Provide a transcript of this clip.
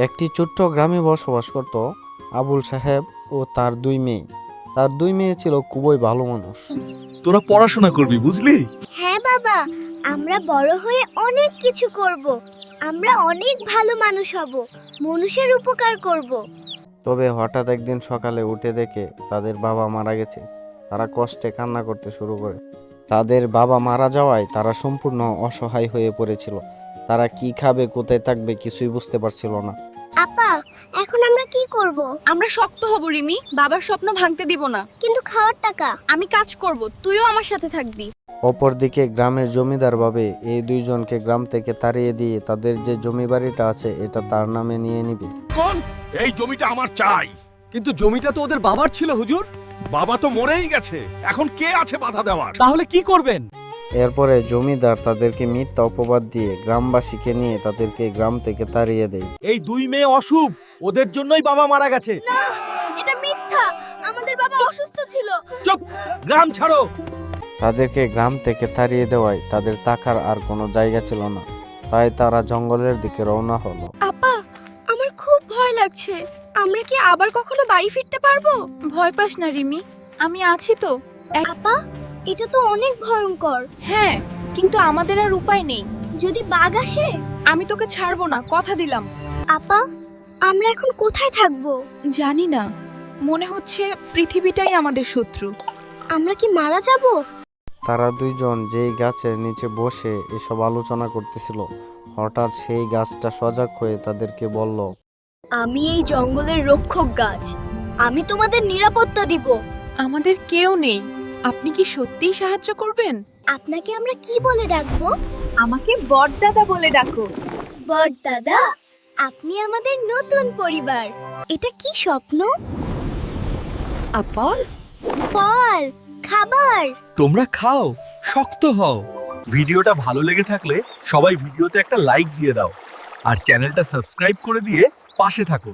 একটি ছোট্ট গ্রামে বসবাস করত আবুল সাহেব ও তার দুই মেয়ে। তার দুই মেয়ে ছিল খুবই ভালো মানুষ। তোরা পড়াশোনা করবি, বুঝলি? হ্যাঁ বাবা, আমরা বড় হয়ে অনেক কিছু করব। আমরা অনেক ভালো মানুষ হব, মানুষের উপকার করব। তবে হঠাৎ একদিন সকালে উঠে দেখে তাদের বাবা মারা গেছে। তারা কষ্টে কান্না করতে শুরু করে। তাদের বাবা মারা যাওয়ায় তারা সম্পূর্ণ অসহায় হয়ে পড়েছিল। তারা কি খাবে, কোথায় থাকবে কিছুই বুঝতে পারছিল না। আপা, এখন আমরা কি করব? আমরা শক্ত হব রিমি, বাবার স্বপ্ন ভাঙতে দিব না। কিন্তু খাওয়ার টাকা? আমি কাজ করব, তুইও আমার সাথে থাকবি। অপরদিকে গ্রামের জমিদার ভাবে এই দুইজনকে গ্রাম থেকে তাড়িয়ে দিয়ে তাদের যে জমি বাড়িটা আছে এটা তার নামে নিয়ে নিবে। কোন এই জমিটা আমার চাই। কিন্তু জমিটা তো ওদের বাবার ছিল হুজুর। বাবা তো মরেই গেছে, এখন কে আছে বাধা দেওয়ার? তাহলে কি করবেন? এরপরে জমিদার তাদেরকে মিথ্যা অপবাদ দিয়ে গ্রামবাসীকে নিয়ে তাদেরকে গ্রাম থেকে তাড়িয়ে দেয়। এই দুই মেয়ে অশুভ, ওদের জন্যই বাবা মারা গেছে। এটা মিথ্যা, আমাদের বাবা অসুস্থ ছিল। চুপ, গ্রাম ছাড়ো। তাদেরকে গ্রাম থেকে তাড়িয়ে দেওয়ায় তাদের থাকার আর কোনো জায়গা ছিল না। তাই তারা জঙ্গলের দিকে রওনা হলো। আপা, আমার খুব ভয় লাগছে। আমরা কি আবার কখনো বাড়ি ফিরতে পারবো? ভয় পাস না রিমি, আমি আছি তো। আপা, এটা তো অনেক ভয়ঙ্কর। হ্যাঁ, কিন্তু আমাদের আর উপায় নেই। যদি বাঘ আসে? আমি তোকে ছাড়বো না, কথা দিলাম। আপা, আমরা এখন কোথায় থাকব? জানি না, মনে হচ্ছে পৃথিবীটাই আমাদের শত্রু। আমরা কি মারা যাব? তারা দুইজন যেই গাছের নিচে বসে এসব আলোচনা করতেছিল, হঠাৎ সেই গাছটা সজাগ হয়ে তাদেরকে বলল, আমি এই জঙ্গলের রক্ষক গাছ, আমি তোমাদের নিরাপত্তা দিব। আমাদের কেউ নেই, আপনি কি সত্যিই সাহায্য করবেন? আপনাকে আমরা কি বলে ডাকবো? আমাকে বড়দাদা বলে ডাকো। বড় দাদা, আপনি আমাদের নতুন পরিবার। এটা কি স্বপ্ন? আপল, ফল, খাবার। তোমরা খাও, শক্ত হও। ভিডিওটা ভালো লেগে থাকলে সবাই ভিডিওতে একটা লাইক দিয়ে দাও আর চ্যানেলটা সাবস্ক্রাইব করে দিয়ে পাশে থাকো।